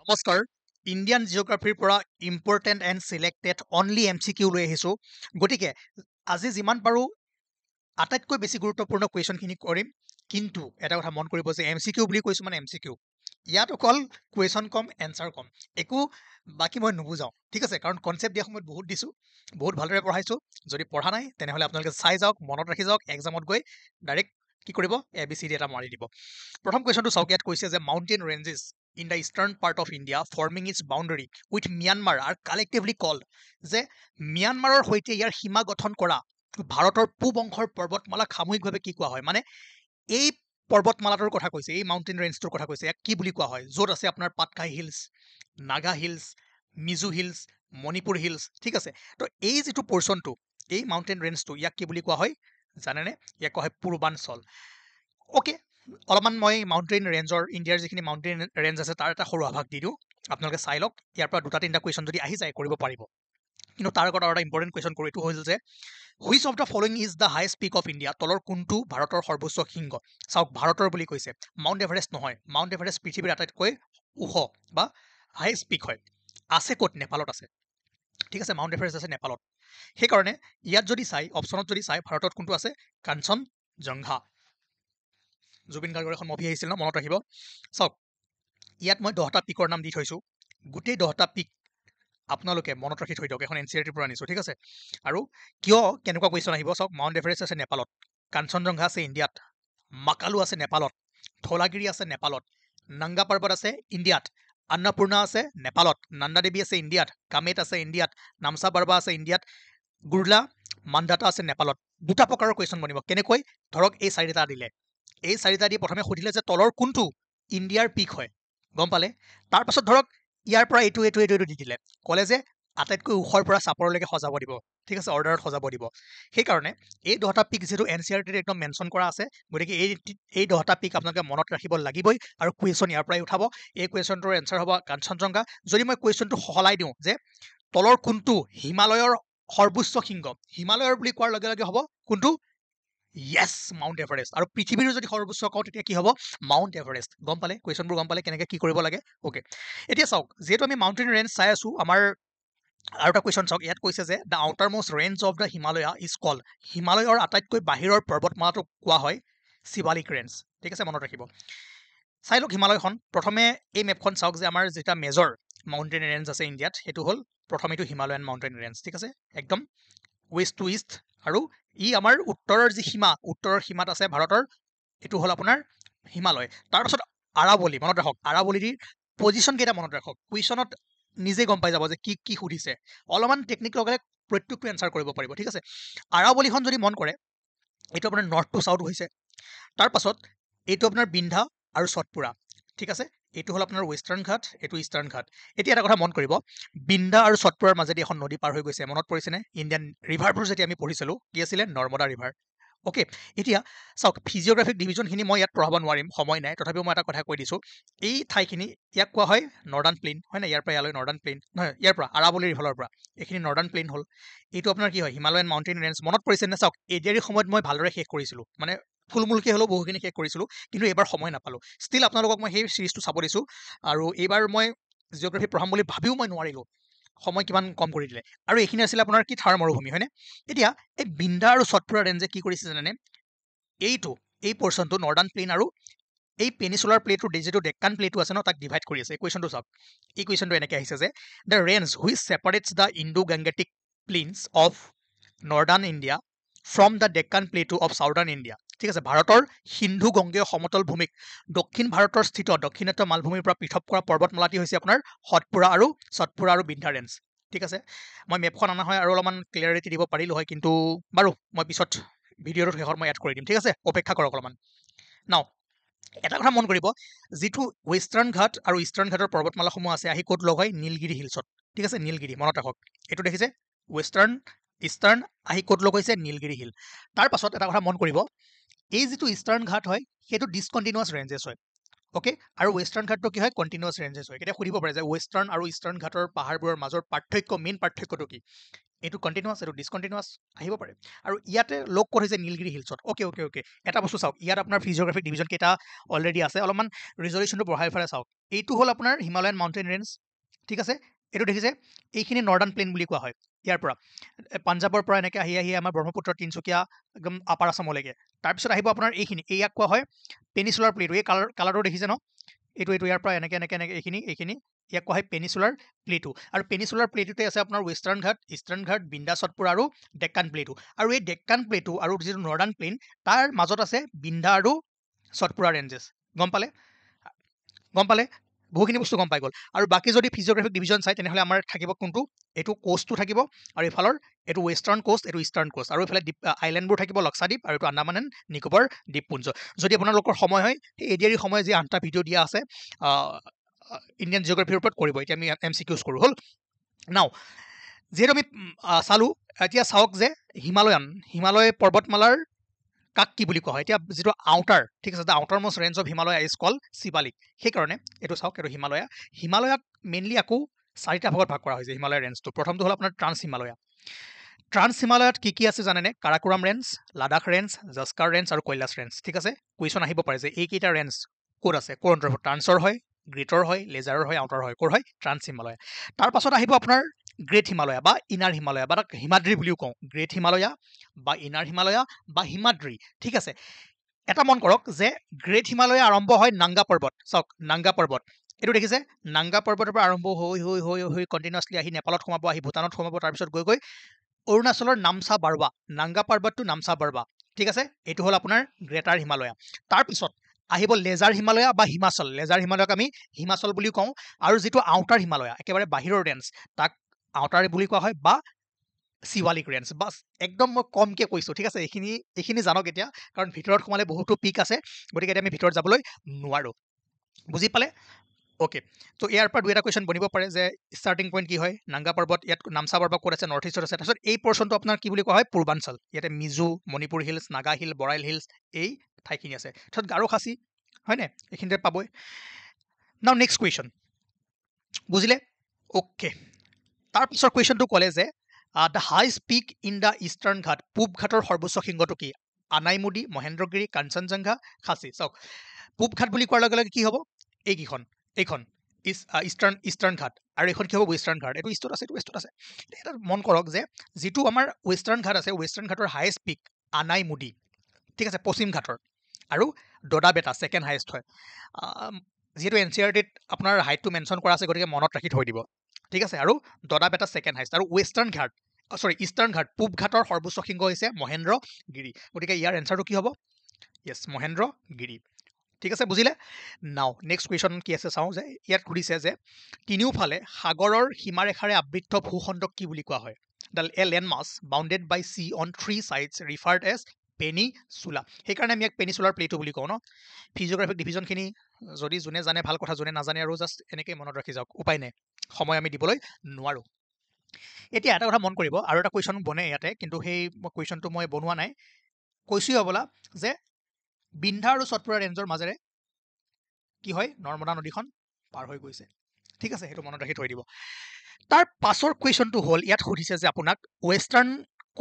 নমস্কাৰ ইণ্ডিয়ান জিঅ'গ্ৰাফিৰ পৰা important and selected only MCQ লৈ আহিছোঁ গতিকে আজি যিমান পাৰোঁ আটাইতকৈ বেছি গুৰুত্বপূৰ্ণ কুৱেশ্যনখিনি কৰিম কিন্তু এটা কথা মন কৰিব যে MCQ বুলি কৈছোঁ মানে MCQ ইয়াত অকল কুৱেশ্যন কম এনচাৰ কম একো বাকী মই নুবুজাওঁ ঠিক আছে কাৰণ কনচেপ্ট দিয়া সময়ত বহুত দিছোঁ বহুত ভালদৰে পঢ়াইছোঁ যদি পঢ়া নাই তেনেহ'লে আপোনালোকে চাই যাওক মনত ৰাখি যাওক এক্সামত গৈ ডাইৰেক্ট কি কৰিব ABCD এটা মাৰি দিব প্ৰথম কুৱেশ্যনটো চাওক ইয়াত কৈছে যে mountain ranges in the eastern part of India forming its boundary with Myanmar are collectively called যে ম্যানমাৰৰ সৈতে ইয়াৰ সীমা গঠন কৰা ভাৰতৰ পূব অংশৰ পৰ্বতমালাক সামূহিকভাৱে কি কোৱা হয় মানে এই পৰ্বতমালাটোৰ কথা কৈছে এই মাউণ্টেইন ৰেঞ্জটোৰ কথা কৈছে ইয়াক কি বুলি কোৱা হয় য'ত আছে আপোনাৰ Patkai hills Naga hills Mizo hills Manipur hills ঠিক আছে তো এই যিটো পৰ্চনটো এই মাউণ্টেইন ৰেঞ্জটো ইয়াক কি বুলি কোৱা হয় জানেনে ইয়াক কোৱা হয় পূৰ্বাঞ্চল অ'কে অলপমান মই মাউণ্টেইন ৰেঞ্জৰ ইণ্ডিয়াৰ যিখিনি মাউণ্টেইন ৰেঞ্জ আছে তাৰ এটা সৰু আভাস দি দিওঁ আপোনালোকে চাই লওক ইয়াৰ পৰা দুটা তিনিটা কুৱেশ্যন যদি আহি যায় কৰিব পাৰিব কিন্তু তাৰ আগত আৰু এটা ইম্পৰ্টেণ্ট কুৱেশ্যন কৰোঁ এইটো হ'ল যে which of the following is the highest peak of India তলৰ কোনটো ভাৰতৰ সৰ্বোচ্চ শৃংগ চাওক ভাৰতৰ বুলি কৈছে মাউণ্ট এভাৰেষ্ট নহয় মাউণ্ট এভাৰেষ্ট পৃথিৱীৰ আটাইতকৈ ওখ বা হাইষ্ট পিক হয় আছে ক'ত নেপালত আছে ঠিক আছে মাউণ্ট এভাৰেষ্ট আছে নেপালত সেইকাৰণে ইয়াত যদি চাই অপশ্যনত যদি চাই ভাৰতত কোনটো আছে কাঞ্চনজংঘা জুবিন গাৰ্গৰ এখন মুভি আহিছিল ন মনত ৰাখিব চাওক ইয়াত মই 10টা পিকৰ নাম দি থৈছোঁ গোটেই 10টা পিক আপোনালোকে মনত ৰাখি থৈ দিয়ক এখন NCERT পৰা আনিছোঁ ঠিক আছে আৰু কিয় কেনেকুৱা কুৱেশ্যন আহিব চাওক মাউণ্ট এভাৰেষ্ট আছে নেপালত কাঞ্চনজংঘা আছে ইণ্ডিয়াত মাকালু আছে নেপালত ধৌলাগিৰি আছে নেপালত নাংগা পৰ্বত আছে ইণ্ডিয়াত अन्नपूर्णा আছে নেপালত নন্দা দেৱী আছে ইণ্ডিয়াত কামেট আছে ইণ্ডিয়াত নামচা বাৰবা আছে ইণ্ডিয়াত গুৰলা মানদাতা আছে নেপালত দুটা প্ৰকাৰৰ কুৱেশ্যন বনিব কেনেকৈ ধৰক এই চাৰিটা দিলে এই চাৰিটা দি প্ৰথমে সুধিলে যে তলৰ কোনটো ইণ্ডিয়াৰ পিক হয় গম পালে তাৰপাছত ধৰক ইয়াৰ পৰা এইটো এইটো এইটো দি দিলে ক'লে যে আটাইতকৈ ওখৰ পৰা চাপৰলৈকে সজাব দিব ঠিক আছে অৰ্ডাৰত সজাব দিব সেইকাৰণে এই 10টা পিক যিহেতু NCERT একদম মেনশ্যন কৰা আছে গতিকে এই 10টা পিক আপোনালোকে মনত ৰাখিব লাগিবই আৰু কুৱেশ্যন ইয়াৰ পৰাই উঠাব এই কুৱেশ্যনটোৰ এনচাৰ হ'ব কাঞ্চনজংঘা যদি মই কুৱেশ্যনটো সলাই দিওঁ যে তলৰ কোনটো হিমালয়ৰ সৰ্বোচ্চ শৃংগ হিমালয়ৰ বুলি কোৱাৰ লগে লগে হ'ব কোনটো য়েছ মাউণ্ট এভাৰেষ্ট আৰু পৃথিৱীৰ যদি সৰ্বোচ্চ কওঁ তেতিয়া কি হ'ব মাউণ্ট এভাৰেষ্ট গম পালে কুৱেশ্যনবোৰ গম পালে কেনেকৈ কি কৰিব লাগে অ'কে এতিয়া চাওক যিহেতু আমি মাউণ্টেইন ৰেঞ্জ চাই আছোঁ আমাৰ আৰু এটা কুৱেশ্যন চাওক ইয়াত কৈছে যে the outermost range of the Himalaya is call হিমালয়ৰ আটাইতকৈ বাহিৰৰ পৰ্বতমালাটোক কোৱা হয় শিৱালিক ৰেঞ্জ ঠিক আছে মনত ৰাখিব চাই লওক হিমালয়খন প্ৰথমে এই মেপখন চাওক যে আমাৰ যেটা মেজৰ মাউণ্টেইন ৰেঞ্জ আছে ইণ্ডিয়াত সেইটো হ'ল প্ৰথম এইটো হিমালয়ান মাউণ্টেইন ৰেঞ্জ ঠিক আছে একদম ৱেষ্ট টু ইষ্ট আৰু ই আমাৰ উত্তৰৰ যি সীমা উত্তৰৰ সীমাত আছে ভাৰতৰ এইটো হ'ল আপোনাৰ হিমালয় তাৰপাছত আৰাৱলী মনত ৰাখক আৰাৱলীৰ পজিশ্যন কেইটা মনত ৰাখক কুৱেশ্যনত নিজে গম পাই যাব যে কি কি সুধিছে অলপমান টেকনিক লগালে প্ৰত্যেকটো এনচাৰ কৰিব পাৰিব ঠিক আছে আৰাৱলীখন যদি মন কৰে এইটো আপোনাৰ নৰ্থ টু চাউথ হৈছে তাৰপাছত এইটো আপোনাৰ বিন্ধা আৰু সতপুৰা ঠিক আছে এইটো হ'ল আপোনাৰ ৱেষ্টাৰ্ণ ঘাট এইটো ইষ্টাৰ্ণ ঘাট এতিয়া এটা কথা মন কৰিব বিন্ধা আৰু সতপুৰাৰ মাজেদি এখন নদী পাৰ হৈ গৈছে মনত পৰিছেনে ইণ্ডিয়ান ৰিভাৰবোৰ যেতিয়া আমি পঢ়িছিলোঁ কি আছিলে নৰ্মদা ৰিভাৰ অ'কে এতিয়া চাওক ফিজিঅ'গ্ৰাফিক ডিভিজনখিনি মই ইয়াত পঢ়াব নোৱাৰিম সময় নাই তথাপিও মই এটা কথা কৈ দিছোঁ এই ঠাইখিনি ইয়াক কোৱা হয় নৰ্দাৰ্ণ প্লেইন হয় না ইয়াৰ পৰা ইয়ালৈ নৰ্দাৰ্ণ প্লেইন নহয় ইয়াৰ পৰা আৰাৱলীৰ ইফালৰ পৰা এইখিনি নৰ্দাৰ্ণ প্লেইন হ'ল এইটো আপোনাৰ কি হয় হিমালয়ান মাউণ্টেইন ৰেঞ্জ মনত পৰিছে নে চাওক এডিয়াৰী সময়ত মই ভালদৰে শেষ কৰিছিলোঁ মানে থুলমূলকৈ হ'লেও বহুখিনি শেষ কৰিছিলোঁ কিন্তু এইবাৰ সময় নাপালোঁ ষ্টিল আপোনালোকক মই সেই চিৰিজটো চাব দিছোঁ আৰু এইবাৰ মই জিঅ'গ্ৰাফী পঢ়াম বুলি ভাবিও মই নোৱাৰিলোঁ সময় কিমান কম কৰি দিলে আৰু এইখিনি আছিলে আপোনাৰ কি থাৰ মৰুভূমি হয়নে এতিয়া এই বিন্ধা আৰু সতপুৰা ৰেঞ্জে কি কৰিছে জানেনে এইটো এই পৰ্চনটো নৰ্দাৰ্ণ প্লেইন আৰু এই পেনিচুলাৰ প্লেটটো যিটো ডেক্কান প্লেটটো আছে ন তাক ডিভাইড কৰি আছে এই কুৱেশ্যনটো চাওক এই কুৱেশ্যনটো এনেকৈ আহিছে যে the range which separates the Indo Gangetic plains of northern India from the Deccan plateau of southern India ঠিক আছে ভাৰতৰ সিন্ধু গংগেয় সমতল ভূমিক দক্ষিণ ভাৰতৰ স্থিত দক্ষিণাত্য মালভূমিৰ পৰা পৃথক কৰা পৰ্বতমালাটি হৈছে আপোনাৰ সতপুৰা আৰু বিন্ধা ৰেঞ্জ ঠিক আছে মই মেপখন অনা হয় আৰু অলপমান ক্লিয়াৰিটি দিব পাৰিলোঁ হয় কিন্তু বাৰু মই পিছত ভিডিঅ'টোৰ শেষত মই এড কৰি দিম ঠিক আছে অপেক্ষা কৰক অলপমান নাও এটা কথা মন কৰিব যিটো ৱেষ্টাৰ্ণ ঘাট আৰু ইষ্টাৰ্ণ ঘাটৰ পৰ্বতমালাসমূহ আছে আহি ক'ত লগ হয় নীলগিৰি হিলছত ঠিক আছে নীলগিৰি মনত ৰাখক এইটো দেখিছে ৱেষ্টাৰ্ণ ইষ্টাৰ্ণ আহি ক'ত লগ হৈছে নীলগিৰি হিল তাৰ পাছত এটা কথা মন কৰিব এই যিটো ইষ্টাৰ্ণ ঘাট হয় সেইটো ডিছকণ্টিনিউৱাছ ৰেঞ্জেছ হয় অ'কে আৰু ৱেষ্টাৰ্ণ ঘাটটো কি হয় কণ্টিনিউৱাছ ৰেঞ্জেছ হয় এতিয়া সুধিব পাৰে যে ৱেষ্টাৰ্ণ আৰু ইষ্টাৰ্ণ ঘাটৰ পাহাৰবোৰৰ মাজৰ পাৰ্থক্য মেইন পাৰ্থক্যটো কি এইটো কণ্টিনিউৱাছ এইটো ডিছকণ্টিনিউৱাছ আহিব পাৰে আৰু ইয়াতে লগ ক'ত হৈছে নীলগিৰি হিলছত অ'কে এটা বস্তু চাওক ইয়াত আপোনাৰ ফিজিঅ'গ্ৰাফিক ডিভিজন কেইটা অলৰেডি আছে অলপমান ৰিজলিউশ্যনটো বঢ়াই পেলাই চাওক এইটো হ'ল আপোনাৰ হিমালয়ান মাউণ্টেইন ৰেঞ্জ ঠিক আছে এইটো দেখিছে এইখিনি নৰ্দাৰ্ণ প্লেইন বুলি কোৱা হয় ইয়াৰ পৰা পাঞ্জাৱৰ পৰা এনেকৈ আহি আহি আমাৰ ব্ৰহ্মপুত্ৰ তিনিচুকীয়া একদম আপাৰ আছামলৈকে তাৰপিছত আহিব আপোনাৰ এইখিনি ইয়াক কোৱা হয় পেনিচুলাৰ প্লেটু এই কালাৰটো দেখিছে ন এইটো ইয়াৰ পৰা এনেকৈ এইখিনি ইয়াক কোৱা হয় পেনিচুলাৰ প্লেটু আৰু পেনিচুলাৰ প্লেটুতে আছে আপোনাৰ ৱেষ্টাৰ্ণ ঘাট ইষ্টাৰ্ণ ঘাট বিন্দা সতপুৰ আৰু ডেক্কান প্লেটু আৰু এই ডেক্কান প্লেটু আৰু যিটো নৰ্দাৰ্ণ প্লেইন তাৰ মাজত আছে বিন্ধা আৰু সতপুৰা ৰেঞ্জেছ গম পালে বহুখিনি বস্তু গম পাই গ'ল আৰু বাকী যদি ফিজিঅ'গ্ৰাফিক ডিভিজন চাই তেনেহ'লে আমাৰ থাকিব কোনটো এইটো কোষ্টটো থাকিব আৰু এইফালৰ এইটো ৱেষ্টাৰ্ণ কোষ্ট এইটো ইষ্টাৰ্ণ কোষ্ট আৰু এইফালে আইলেণ্ডবোৰ থাকিব লক্ষাদ্বীপ আৰু এইটো আন্দামান এণ্ড নিকোবৰ দ্বীপপুঞ্জ যদি আপোনালোকৰ সময় হয় সেই এডিআৰি সময় যি 8টা ভিডিঅ' দিয়া আছে ইণ্ডিয়ান জিঅ'গ্ৰাফিৰ ওপৰত কৰিব এতিয়া আমি MCQs কৰোঁ হ'ল নাও যিহেতু আমি চালোঁ এতিয়া চাওক যে হিমালয় পৰ্বতমালাৰ কাক কি বুলি কোৱা হয় এতিয়া যিটো আউটাৰ ঠিক আছে the outermost range of Himalaya is call Shivalik সেইকাৰণে এইটো চাওক এইটো হিমালয়াক মেইনলি আকৌ 4টা ভাগত ভাগ কৰা হৈছে হিমালয় ৰেঞ্জটো প্ৰথমটো হ'ল আপোনাৰ ট্ৰান্স হিমালয়াত কি আছে জানেনে Karakoram range Ladakh range Zanskar range আৰু কৈলাশ ৰেঞ্জ ঠিক আছে কুৱেশ্যন আহিব পাৰে যে এইকেইটা ৰেঞ্জ ক'ত আছে ক'ৰ অন্তৰ্ভুক্ত ট্ৰান্সৰ হয় গ্ৰেটৰ হয় লেজাৰৰ হয় আউটাৰ হয় ক'ৰ হয় ট্ৰান্স হিমালয়া তাৰ পাছত আহিব আপোনাৰ গ্ৰেট হিমালয়া বা ইনাৰ হিমালয়া বা তাক হিমাদ্ৰী বুলিও কওঁ গ্ৰেট হিমালয়া বা ইনাৰ হিমালয়া বা হিমাদ্ৰী ঠিক আছে এটা মন কৰক যে গ্ৰেট হিমালয়া আৰম্ভ হয় নাংগা পৰ্বত চাওক নাংগা পৰ্বত এইটো দেখিছে নাংগা পৰ্বতৰ পৰা আৰম্ভ হৈ কণ্টিনিউৱাছলি আহি নেপালত সোমাব আহি ভূটানত সোমাব তাৰপিছত গৈ অৰুণাচলৰ নামচা বাৰৱা নাংগা পৰ্বতটো নামচা বাৰৱা ঠিক আছে এইটো হ'ল আপোনাৰ গ্ৰেটাৰ হিমালয়া তাৰপিছত আহিব লেজাৰ হিমালয়া বা হিমাচল লেজাৰ হিমালয়ক আমি হিমাচল বুলিও কওঁ আৰু যিটো আউটাৰ হিমালয়া একেবাৰে বাহিৰৰ ৰেঞ্জ তাক আউটাৰ বুলি কোৱা হয় বা শিৱালিক ৰেঞ্জ বাছ একদম মই কমকৈ কৈছোঁ ঠিক আছে এইখিনি জানক এতিয়া কাৰণ ভিতৰত সোমালে বহুতো পিক আছে গতিকে এতিয়া আমি ভিতৰত যাবলৈ নোৱাৰোঁ বুজি পালে অ'কে তো ইয়াৰ পৰা 2টা কুৱেশ্যন বনিব পাৰে যে ষ্টাৰ্টিং পইণ্ট কি হয় নাংগা পৰ্বত ইয়াত নামচা পৰ্বত ক'ত আছে নৰ্থ ইষ্টত আছে তাৰপিছত এই পৰ্চনটো আপোনাৰ কি বুলি কোৱা হয় পূৰ্বাঞ্চল ইয়াতে Mizo Manipur hills Naga hill Barail hills এই ঠাইখিনি আছে তাৰপিছত গাৰো খাচী হয়নে এইখিনিতে পাবই নাও নেক্সট কুৱেশ্যন বুজিলে অ'কে তাৰপিছৰ কুৱেশ্যনটো ক'লে যে the highest peak in the eastern ঘাট পূব ঘাটৰ সৰ্বোচ্চ শৃংগটো কি আনাইমুডি মহেন্দ্ৰগিৰি কাঞ্চনজংঘা খাচী চাওক পূব ঘাট বুলি কোৱাৰ লগে লগে কি হ'ব এইখন ইষ্টাৰ্ণ ঘাট আৰু এইখন কি হ'ব ৱেষ্টাৰ্ণ ঘাট এইটো ইষ্টত আছে এইটো ৱেষ্টত আছে এটা মন কৰক যে যিটো আমাৰ ৱেষ্টাৰ্ণ ঘাট আছে ৱেষ্টাৰ্ণ ঘাটৰ হায়েষ্ট পিক আনাইমুডি ঠিক আছে পশ্চিম ঘাটৰ আৰু দদাবেটা ছেকেণ্ড হায়েষ্ট হয় যিহেতু NCERT-ত আপোনাৰ হাইটটো মেনশ্যন কৰা আছে গতিকে মনত ৰাখি থৈ দিব ঠিক আছে আৰু দদাবেটা ছেকেণ্ড হায়েষ্ট আৰু ইষ্টাৰ্ণ ঘাট পূব ঘাটৰ সৰ্বোচ্চ শৃংগ হৈছে মহেন্দ্ৰগিৰি গতিকে ইয়াৰ এনচাৰটো কি হ'ব য়েছ মহেন্দ্ৰগিৰি ঠিক আছে বুজিলে নাও নেক্সট কুৱেশ্যন কি আছে চাওঁ যে ইয়াত সুধিছে যে তিনিওফালে সাগৰৰ সীমাৰেখাৰে আবৃত্ত ভূখণ্ডক কি বুলি কোৱা হয় a landmass bounded by sea on 3 sides referred as peninsula সেইকাৰণে আমি ইয়াক পেনিচুলাৰ প্লেটু বুলি কওঁ ন ফিজিঅ'গ্ৰাফিক ডিভিজনখিনি যদি যোনে জানে ভাল কথা যোনে নাজানে আৰু জাষ্ট এনেকৈ মনত ৰাখি যাওক উপায় নাই সময় আমি দিবলৈ নোৱাৰোঁ এতিয়া এটা কথা মন কৰিব আৰু এটা কুৱেশ্যন বনে ইয়াতে কিন্তু সেই কুৱেশ্যনটো মই বনোৱা নাই কৈছোঁৱে হ'বলা যে বিন্ধা আৰু সতপুৰা ৰেঞ্জৰ মাজেৰে কি হয় নৰ্মদা নদীখন পাৰ হৈ গৈছে ঠিক আছে সেইটো মনত ৰাখি থৈ দিব তাৰ পাছৰ কুৱেশ্যনটো হ'ল ইয়াত সুধিছে যে আপোনাক ৱেষ্টাৰ্ণ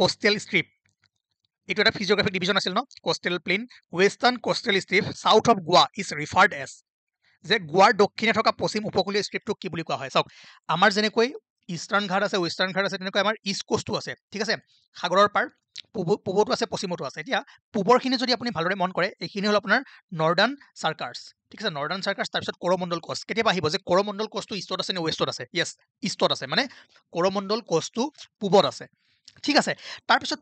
কোষ্টেল ষ্ট্ৰিপ এইটো এটা ফিজিঅ'গ্ৰাফিক ডিভিজন আছিল ন coastal plain western coastal strip south of Goa is referred as যে গোৱাৰ দক্ষিণে থকা পশ্চিম উপকূলীয় ষ্ট্ৰিপটোক কি বুলি কোৱা হয় চাওক আমাৰ যেনেকৈ ইষ্টাৰ্ণ ঘাট আছে ৱেষ্টাৰ্ণ ঘাট আছে তেনেকৈ আমাৰ ইষ্ট কোষ্টো আছে ঠিক আছে সাগৰৰ পাৰ পূবতো আছে পশ্চিমতো আছে এতিয়া পূবৰখিনি যদি আপুনি ভালদৰে মন কৰে এইখিনি হ'ল আপোনাৰ নৰ্দাৰ্ণ চাৰ্কাৰ্ছ ঠিক আছে নৰ্দাৰ্ণ চাৰ্কাৰ্ছ তাৰপিছত কৰমণ্ডল কোষ্ট কেতিয়াবা আহিব যে কৰমণ্ডল কোষ্টটো ইষ্টত আছে নে ৱেষ্টত আছে য়েছ ইষ্টত আছে মানে কৰমণ্ডল কোষ্টটো পূবত আছে ঠিক আছে তাৰপিছত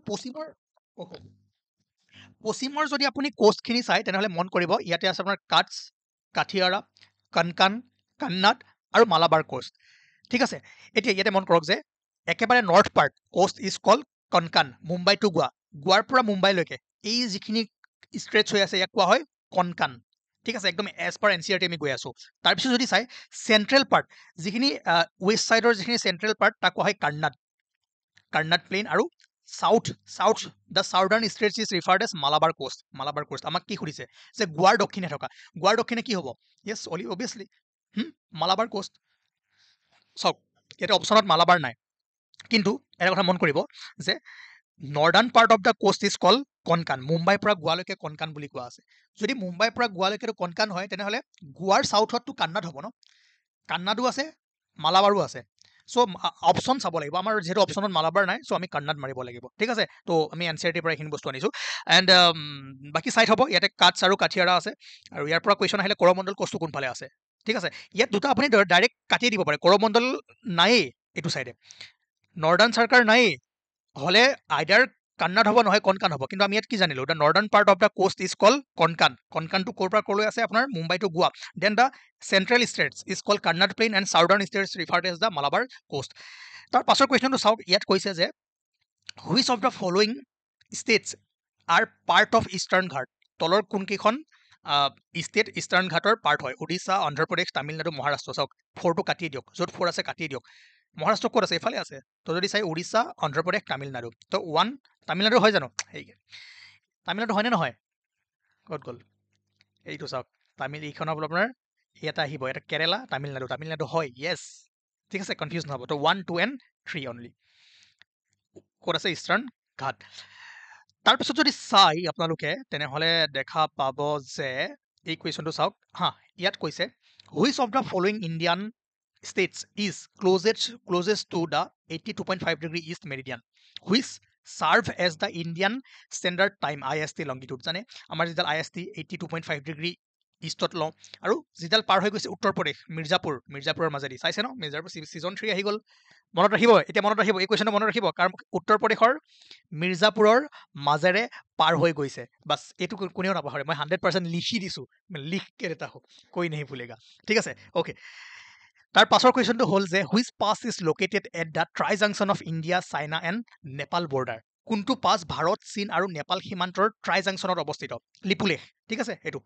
পশ্চিমৰ যদি আপুনি কোষ্টখিনি চাই তেনেহ'লে মন কৰিব ইয়াতে আছে আপোনাৰ কাটছ কাঠিয়াৰা কনকান কন্নাট আৰু মালাবাৰ কোষ্ট ঠিক আছে এতিয়া ইয়াতে মন কৰক যে একেবাৰে north part coast is call Konkan Mumbai to গোৱাৰ পৰা মুম্বাইলৈকে এই যিখিনি ষ্ট্ৰেচ হৈ আছে ইয়াক কোৱা হয় কনকান ঠিক আছে একদম এজ পাৰ NCERT আমি গৈ আছোঁ তাৰপিছত যদি চাই চেণ্ট্ৰেল পাৰ্ট যিখিনি ৱেষ্ট ছাইডৰ যিখিনি চেণ্ট্ৰেল পাৰ্ট তাক কোৱা হয় কাৰ্নাট প্লেইন আৰু south the southern stretch is referred as Malabar coast আমাক কি সুধিছে যে গোৱাৰ দক্ষিণে কি হ'ব য়েছ অভিয়াছলি মালাবাৰ কোষ্ট চাওক ইয়াতে অপশ্যনত মালাবাৰ নাই কিন্তু এটা কথা মন কৰিব যে northern part of the coast is call Konkan মুম্বাইৰ পৰা গোৱালৈকে কনকান বুলি কোৱা আছে যদি মুম্বাইৰ পৰা গোৱালৈকে কনকান হয় তেনেহ'লে গোৱাৰ চাউথতটো কান্নাড হ'ব ন কান্নাডো আছে মালাবাৰো আছে চ' অপশ্যন চাব লাগিব আমাৰ যিহেতু অপশ্যনত মালাবাৰ নাই চ' আমি কান্নাড মাৰিব লাগিব ঠিক আছে তো আমি এন চি আৰ টিৰ পৰা এইখিনি বস্তু আনিছোঁ এণ্ড বাকী চাইড হ'ব ইয়াতে কাটছ আৰু কাঠিয়াৰা আছে আৰু ইয়াৰ পৰা কুৱেশ্যন আহিলে কৰমণ্ডল কোষ্টটো কোনফালে আছে ঠিক আছে ইয়াত দুটা আপুনি ডাইৰেক্ট কাটিয়ে দিব পাৰে কৰমণ্ডল নায়েই এইটো চাইডে নৰ্দাৰ্ণ চাৰ্কাৰ নায়েই হলে আইডাৰ কান্নাড হ'ব নহয় কনকান হ'ব কিন্তু আমি ইয়াত কি জানিলো the northern part of the coast is call Konkan কনকানটো ক'ৰ পৰা ক'লৈ আছে আপোনাৰ Mumbai to Goa then the central states is call Kannada plain and southern states referred as the Malabar coast তাৰ পাছৰ কুৱেশ্যনটো চাওক ইয়াত কৈছে যে which of the following states are part of eastern Ghat তলৰ কোনকেইখন ষ্টেট ইষ্টাৰ্ণ ঘাটৰ পাৰ্ট হয় উৰিষ্যা অন্ধ্ৰপ্ৰদেশ তামিলনাডু মহাৰাষ্ট্ৰ চাওক ফ'ৰটো কাটিয়ে দিয়ক য'ত ফ'ৰ আছে কাটিয়ে দিয়ক মহাৰাষ্ট্ৰ ক'ত আছে এইফালে আছে তো যদি চাই উৰিষ্যা অন্ধ্ৰপ্ৰদেশ তামিলনাডু তো ওৱান তামিলনাডু হয় জানো সেই তামিলনাডু হয়নে নহয় ক'ত গ'ল এইটো চাওক এইখন আপোনাৰ ইয়াতে আহিব এটা কেৰেলা তামিলনাডু হয় য়েছ ঠিক আছে কনফিউজ নহ'ব তো 1 2 and 3 অনলি ক'ত আছে ইষ্টাৰ্ণ ঘাট তাৰপিছত যদি চাই আপোনালোকে তেনেহ'লে দেখা পাব যে এই কুৱেশ্যনটো চাওক হা ইয়াত কৈছে which of the following Indian states is closest to the 82.5 degree east meridian which serve as the Indian standard time IST longitude জানে আমাৰ যিডাল IST 82.5 degree ইষ্টত লওঁ আৰু যিডাল পাৰ হৈ গৈছে উত্তৰ প্ৰদেশ মিৰ্জাপুৰৰ মাজেদি চাইছে ন মিৰ্জাপুৰ ছিজন 3 আহি গ'ল মনত ৰাখিব এতিয়া মনত ৰাখিব এই কুৱেশ্যনটো মনত ৰাখিব কাৰণ উত্তৰ প্ৰদেশৰ মিৰ্জাপুৰৰ মাজেৰে পাৰ হৈ গৈছে বাছ এইটো কোনেও নাপাহৰে মই 100% লিখি দিছোঁ লিখ কে দেতা হো কৈ নেহি ভুলেগা ঠিক আছে অ'কে তাৰ পাছৰ কুৱেশ্যনটো হ'ল যে which pass is located at the try junction of India China and Nepal border কোনটো পাছ ভাৰত চীন আৰু নেপাল সীমান্তৰ ট্ৰাই জাংচনত অৱস্থিত লিপুলেখ ঠিক আছে এইটো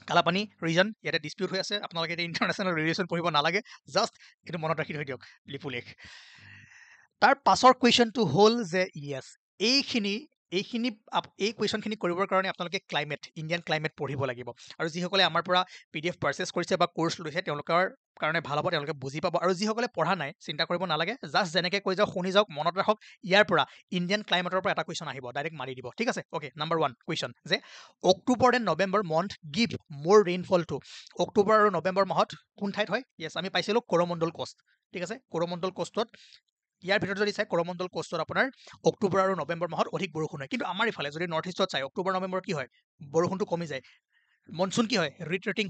কালাপানী ৰিজন ইয়াতে ডিছপিউট হৈ আছে আপোনালোকে এতিয়া ইণ্টাৰনেশ্যনেল ৰিলেশ্যন পঢ়িব নালাগে জাষ্ট এইটো মনত ৰাখি থৈ দিয়ক লিপুলেখ তাৰ পাছৰ কুৱেশ্যনটো হ'ল যে য়েছ এইখিনি এই কুৱেশ্যনখিনি কৰিবৰ কাৰণে আপোনালোকে ইণ্ডিয়ান ক্লাইমেট পঢ়িব লাগিব আৰু যিসকলে আমাৰ পৰা PDF পাৰ্চেছ কৰিছে বা কোৰ্চ লৈছে তেওঁলোকৰ কাৰণে ভাল হ'ব তেওঁলোকে বুজি পাব আৰু যিসকলে পঢ়া নাই চিন্তা কৰিব নালাগে জাষ্ট যেনেকৈ কৈ যাওক শুনি যাওক মনত ৰাখক ইয়াৰ পৰা ইণ্ডিয়ান ক্লাইমেটৰ পৰা এটা কুৱেশ্যন আহিব ডাইৰেক্ট মাৰি দিব ঠিক আছে অ'কে নাম্বাৰ 1 কুৱেশ্যন যে October and November month give মোৰ ৰেইনফল টু অক্টোবৰ আৰু নৱেম্বৰ মাহত কোন ঠাইত হয় য়েছ আমি পাইছিলোঁ কৰমণ্ডল কোষ্ট ঠিক আছে কৰমণ্ডল কোষ্টত ইয়াৰ ভিতৰত যদি চাই কৰমণ্ডল কোষ্টত আপোনাৰ অক্টোবৰ আৰু নৱেম্বৰ মাহত অধিক বৰষুণ হয় কিন্তু আমাৰ ইফালে যদি নৰ্থ ইষ্টত চাই অক্টোবৰ নৱেম্বৰ কি হয় বৰষুণটো কমি যায় মনচুন কি হয় ৰিট্ৰিটিং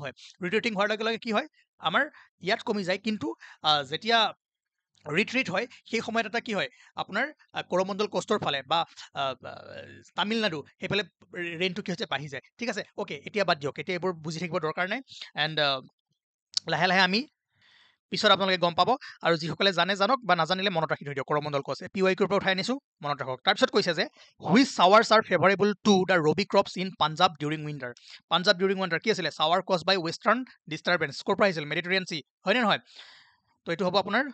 হোৱাৰ লগে লগে কি হয় আমাৰ ইয়াত কমি যায় কিন্তু যেতিয়া ৰিট্ৰিট হয় সেই সময়ত এটা কি হয় আপোনাৰ কৰমণ্ডল কোষ্টৰ ফালে বা তামিলনাডু সেইফালে ৰেইনটো কি হৈছে বাঢ়ি যায় ঠিক আছে অ'কে এতিয়া বাদ দিয়ক এতিয়া এইবোৰ বুজি থাকিব দৰকাৰ নাই এণ্ড লাহে লাহে আমি পিছত আপোনালোকে গম পাব আৰু যিসকলে জানে জানক বা নাজানিলে মনত ৰাখি থৈ দিয়ক কৰমণ্ডল কোষ্ট PYQৰ পৰা উঠাই আনিছোঁ মনত ৰাখক তাৰপিছত কৈছে যে which showers are favourable to the rabi crops in Punjab during winter কি আছিলে shower cause by western disturbance ক'ৰ পৰা আহিছিল মেডিটেৰিয়ান চি হয়নে নহয় তো এইটো হ'ব আপোনাৰ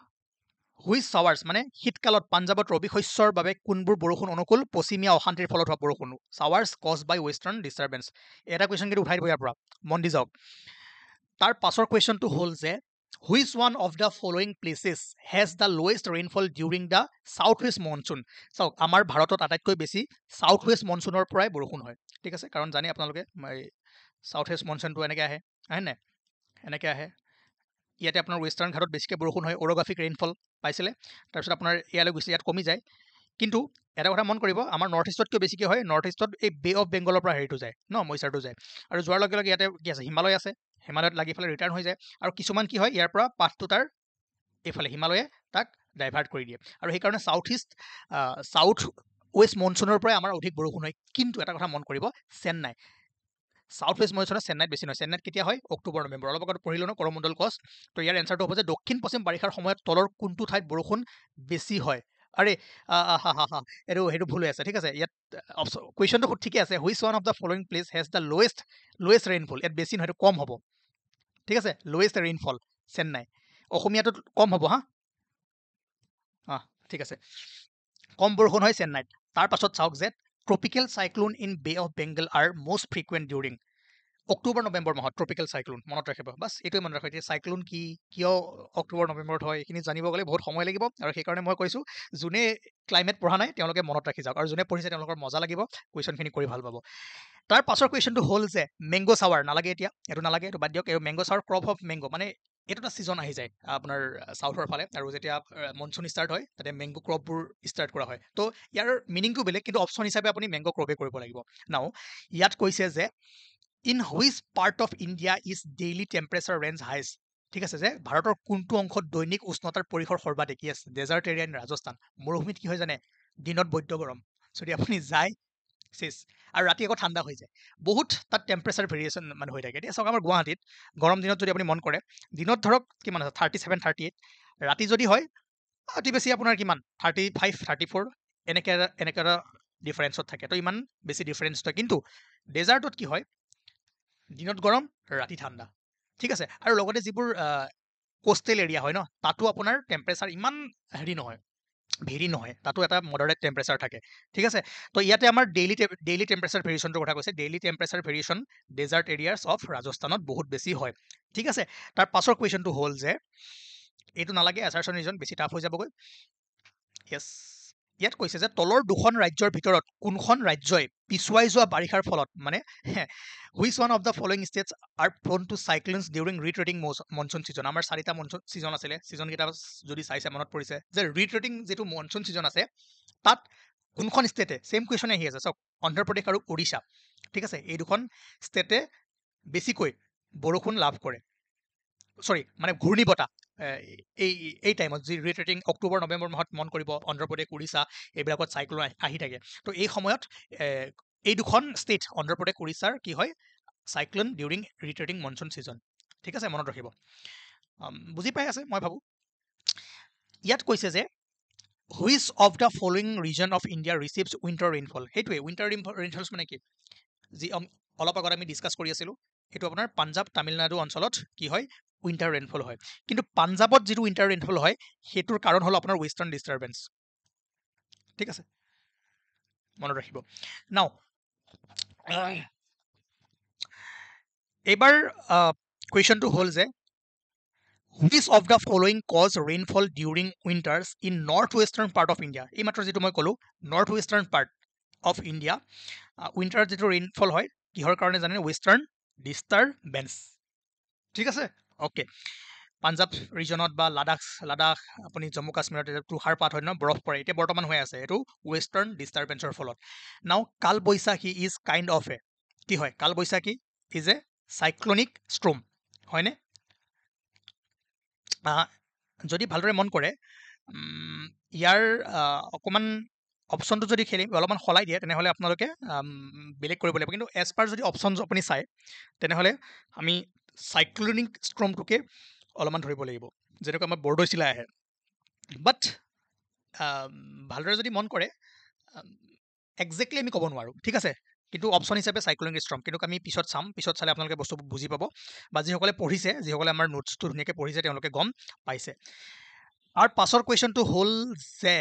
হুইচ চাৱাৰ্ছ মানে শীতকালত পাঞ্জাৱত ৰবি শস্যৰ বাবে কোনবোৰ বৰষুণ অনুকূল পশ্চিমীয়া অশান্তিৰ ফলত হোৱা বৰষুণ চাৱাৰ্ছ কজ বাই ৱেষ্টাৰ্ণ ডিষ্টাৰ্বেঞ্চ এটা কুৱেশ্যন কিন্তু উঠাই দিব ইয়াৰ পৰা মন দি যাওক তাৰ পাছৰ কুৱেশ্যনটো হ'ল যে which one of the following places has the lowest rainfall during the south west monsoon চাওক আমাৰ ভাৰতত আটাইতকৈ বেছি চাউথ ৱেষ্ট মনচুনৰ পৰাই বৰষুণ হয় ঠিক আছে কাৰণ জানে আপোনালোকে চাউথ ৱেষ্ট মনচুনটো এনেকৈ আহে নাই এনেকৈ আহে ইয়াতে আপোনাৰ ৱেষ্টাৰ্ণ ঘাটত বেছিকৈ বৰষুণ হয় অৰ'গ্ৰাফিক ৰেইনফল পাইছিলে তাৰপিছত আপোনাৰ ইয়ালৈ গৈছে ইয়াত কমি যায় কিন্তু এটা কথা মন কৰিব আমাৰ নৰ্থ ইষ্টতকৈ বেছিকৈ হয় নৰ্থ ইষ্টত এই বে অফ বেংগলৰ পৰা হেৰিটো যায় ন মইচাৰটো যায় আৰু যোৱাৰ লগে লগে ইয়াতে কি আছে হিমালয়ত লাগি পেলাই ৰিটাৰ্ণ হৈ যায় আৰু কিছুমান কি হয় ইয়াৰ পৰা পাথটো তাৰ এইফালে হিমালয়ে তাক ডাইভাৰ্ট কৰি দিয়ে আৰু সেইকাৰণে চাউথ ৱেষ্ট মনচুনৰ পৰাই আমাৰ অধিক বৰষুণ হয় কিন্তু এটা কথা মন কৰিব চেন্নাই চাউথ ৱেষ্ট মনচুনত চেন্নাইত বেছি নহয় চেন্নাইত কেতিয়া হয় অক্টোবৰ নৱেম্বৰ অলপ আগত পঢ়িলোঁ ন কৰমণ্ডল কোষ্ট তো ইয়াৰ এনচাৰটো হ'ব যে দক্ষিণ পশ্চিম বাৰিষাৰ সময়ত তলৰ কোনটো ঠাইত বৰষুণ বেছি হয় আৰে সেইটো ভুল হৈ আছে ঠিক আছে ইয়াত কুৱেশ্যনটো ঠিকে আছে which one of the following place has the lowest rainfall ইয়াত বেছি নহয় কম হ'ব ঠিক আছে লোৱেষ্ট ৰেইনফল চেন্নাই অসমীয়াটোত কম হ'ব ঠিক আছে কম বৰষুণ হয় চেন্নাইত তাৰ পাছত চাওক যে tropical cyclone in Bay of Bengal are most frequent during October November মাহত ট্ৰপিকেল চাইক্লোন মনত ৰাখিব বাছ এইটোৱে মনত ৰাখিব এতিয়া চাইক্লোন কি কিয় অক্টোবৰ নৱেম্বৰত হয় এইখিনি জানিব গ'লে বহুত সময় লাগিব আৰু সেইকাৰণে মই কৈছোঁ যোনে ক্লাইমেট পঢ়া নাই তেওঁলোকে মনত ৰাখি যাওক আৰু যোনে পঢ়িছে তেওঁলোকৰ মজা লাগিব কুৱেশ্যনখিনি কৰি ভাল পাব তাৰ পাছৰ কুৱেশ্যনটো হ'ল যে মেংগ' চাৱাৰ নালাগে এতিয়া এইটো নালাগে এইটো বাদ দিয়ক এই mango' shower crop of mango' মানে এইটো এটা ছিজন আহি যায় আপোনাৰ চাউথৰ ফালে আৰু যেতিয়া মনচুন ষ্টাৰ্ট হয় তাতে মেংগ' ক্ৰপবোৰ ষ্টাৰ্ট কৰা হয় তো ইয়াৰ মিনিংটো বেলেগ কিন্তু অপশ্যন হিচাপে আপুনি মেংগ' ক্ৰপে কৰিব লাগিব নাও ইয়াত কৈছে যে in which part of India is daily temperature range highest ঠিক আছে যে ভাৰতৰ কোনটো অংশত দৈনিক উষ্ণতাৰ পৰিসৰ সৰ্বাধিক আছে ডেজাৰ্ট এৰিয়া ইন ৰাজস্থান মৰুভূমিত কি হয় জানে দিনত বৈদ্য গৰম যদি আপুনি যায় চেচ আৰু ৰাতি আকৌ ঠাণ্ডা হৈ যায় বহুত তাত টেম্পাৰেচাৰ ভেৰিয়েশ্যন মানে হৈ থাকে এতিয়া চাওক আমাৰ গুৱাহাটীত গৰম দিনত যদি আপুনি মন কৰে দিনত ধৰক কিমান আছে 37 38 ৰাতি যদি হয় অতি বেছি আপোনাৰ কিমান 35 34 এনেকৈ এটা ডিফাৰেঞ্চত থাকে তো ইমান বেছি ডিফাৰেঞ্চ হয় কিন্তু ডেজাৰ্টত কি হয় দিনত গৰম ৰাতি ঠাণ্ডা ঠিক আছে আৰু লগতে যিবোৰ কোষ্টেল এৰিয়া হয় ন তাতো আপোনাৰ টেম্পাৰেচাৰ ইমান হেৰি নহয় ভেৰি নহয় তাতো এটা মডাৰেট টেম্পাৰেচাৰ থাকে ঠিক আছে তো ইয়াতে আমাৰ ডেইলি টেম্পাৰেচাৰ ভেৰিয়েশ্যনটোৰ কথা কৈছে daily temperature variation desert areas of ৰাজস্থানত বহুত বেছি হয় ঠিক আছে তাৰ পাছৰ কুৱেশ্যনটো হ'ল যে এইটো নালাগে এছাৰছন ৰিজন বেছি টাফ হৈ যাবগৈ য়েছ ইয়াত কৈছে যে তলৰ দুখন ৰাজ্যৰ ভিতৰত কোনখন ৰাজ্যই পিছুৱাই যোৱা বাৰিষাৰ ফলত মানে which one of the following states are prone to cyclones during retreating monsoon season আমাৰ 4টা মনচুন ছিজন আছিলে ছিজনকেইটা যদি চাইছে মনত পৰিছে যে ৰিট্ৰেটিং যিটো মনচুন ছিজন আছে তাত কোনখন ষ্টেটে ছেম কুৱেশ্যনে আহি আছে চাওক অন্ধ্ৰপ্ৰদেশ আৰু উৰিষ্যা ঠিক আছে এই দুখন ষ্টেটে বেছিকৈ বৰষুণ লাভ কৰে চৰি মানে ঘূৰ্ণী বতাহ এই টাইমত যি ৰিট্ৰেটিং অক্টোবৰ নৱেম্বৰ মাহত মন কৰিব অন্ধ্ৰপ্ৰদেশ উৰিষ্যা এইবিলাকত চাইক্লোন আহি থাকে তো এই সময়ত এই দুখন ষ্টেট অন্ধ্ৰপ্ৰদেশ উৰিষ্যাৰ কি হয় cyclone during retreating monsoon season ঠিক আছে মনত ৰাখিব বুজি পাই আছে মই ভাবোঁ ইয়াত কৈছে যে which of the following region of India receives winter rainfall সেইটোৱে উইণ্টাৰ ৰেইনফলছ মানে কি যি অলপ আগত আমি ডিছকাছ কৰি আছিলোঁ এইটো আপোনাৰ পাঞ্জাৱ তামিলনাডু অঞ্চলত কি হয় উইণ্টাৰ ৰেইনফল হয় কিন্তু পাঞ্জাৱত যিটো উইণ্টাৰ ৰেইনফল হয় সেইটোৰ কাৰণ হ'ল আপোনাৰ ৱেষ্টাৰ্ণ ডিষ্টাৰ্বেঞ্চ ঠিক আছে মনত ৰাখিব নাও এইবাৰ কুৱেশ্যনটো হ'ল যে which of the following cause rainfall during winters in north western part of India এই মাত্ৰ যিটো মই ক'লোঁ north western part of India উইণ্টাৰত যিটো ৰেইনফল হয় কিহৰ কাৰণে জানে ৱেষ্টাৰ্ণ ডিষ্টাৰ্বেঞ্চ ঠিক আছে অ'কে পাঞ্জাৱ ৰিজনত বা লাডাখ আপুনি জম্মু কাশ্মীৰত তুষাৰপাত হয় ন বৰফ পৰে এতিয়া বৰ্তমান হৈ আছে এইটো ৱেষ্টাৰ্ণ ডিষ্টাৰ্বেঞ্চৰ ফলত নাও কাল বৈশাখী ইজ কাইণ্ড অফ এ কি হয় কাল বৈশাখী ইজ এ চাইক্লনিক ষ্ট্ৰম হয়নে যদি ভালদৰে মন কৰে ইয়াৰ অকণমান অপশ্যনটো যদি খেলি অলপমান সলাই দিয়ে তেনেহ'লে আপোনালোকে বেলেগ কৰিব লাগিব কিন্তু এজ পাৰ যদি অপশ্যন আপুনি চায় তেনেহ'লে আমি চাইক্লনিক ষ্ট্ৰমটোকে অলপমান ধৰিব লাগিব যেনেকৈ আমাৰ বৰদৈচিলা আহে বাট ভালদৰে যদি মন কৰে একজেক্টলি আমি ক'ব নোৱাৰোঁ ঠিক আছে কিন্তু অপশ্যন হিচাপে চাইক্লনিক ষ্ট্ৰম কিন্তু আমি পিছত চাম পিছত চালে আপোনালোকে বস্তু বুজি পাব বা যিসকলে পঢ়িছে যিসকলে আমাৰ নোটছটো ধুনীয়াকৈ পঢ়িছে তেওঁলোকে গম পাইছে আৰু পাছৰ কুৱেশ্যনটো হ'ল যে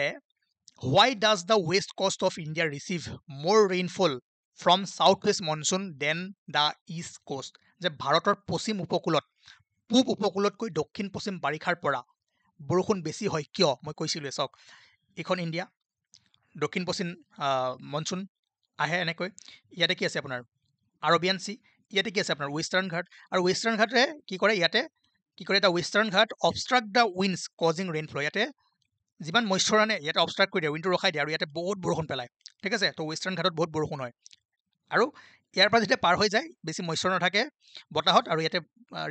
why does the west coast of India receive more rainfall from south west monsoon than the east coast যে ভাৰতৰ পশ্চিম উপকূলত পূব উপকূলতকৈ দক্ষিণ পশ্চিম বাৰিষাৰ পৰা বৰষুণ বেছি হয় কিয় মই কৈছিলোঁ চাওক এইখন ইণ্ডিয়া দক্ষিণ পশ্চিম মনচুন আহে এনেকৈ ইয়াতে কি আছে আপোনাৰ আৰবিয়ান চি ইয়াতে কি আছে আপোনাৰ ৱেষ্টাৰ্ণ ঘাট আৰু ৱেষ্টাৰ্ণ ঘাটে কি কৰে ইয়াতে কি কৰে এটা western Ghat obstruct the winds causing ৰেইনফ্ল ইয়াতে যিমান মইশ্চাৰ আনে ইয়াতে অবষ্ট্ৰাক্ট কৰি দিয়ে উইণ্ডটো ৰখাই দিয়ে আৰু ইয়াতে বহুত বৰষুণ পেলায় ঠিক আছে তো ৱেষ্টাৰ্ণ ঘাটত বহুত বৰষুণ হয় আৰু ইয়াৰ পৰা যেতিয়া পাৰ হৈ যায় বেছি মইশ্চাৰ নাথাকে বতাহত আৰু ইয়াতে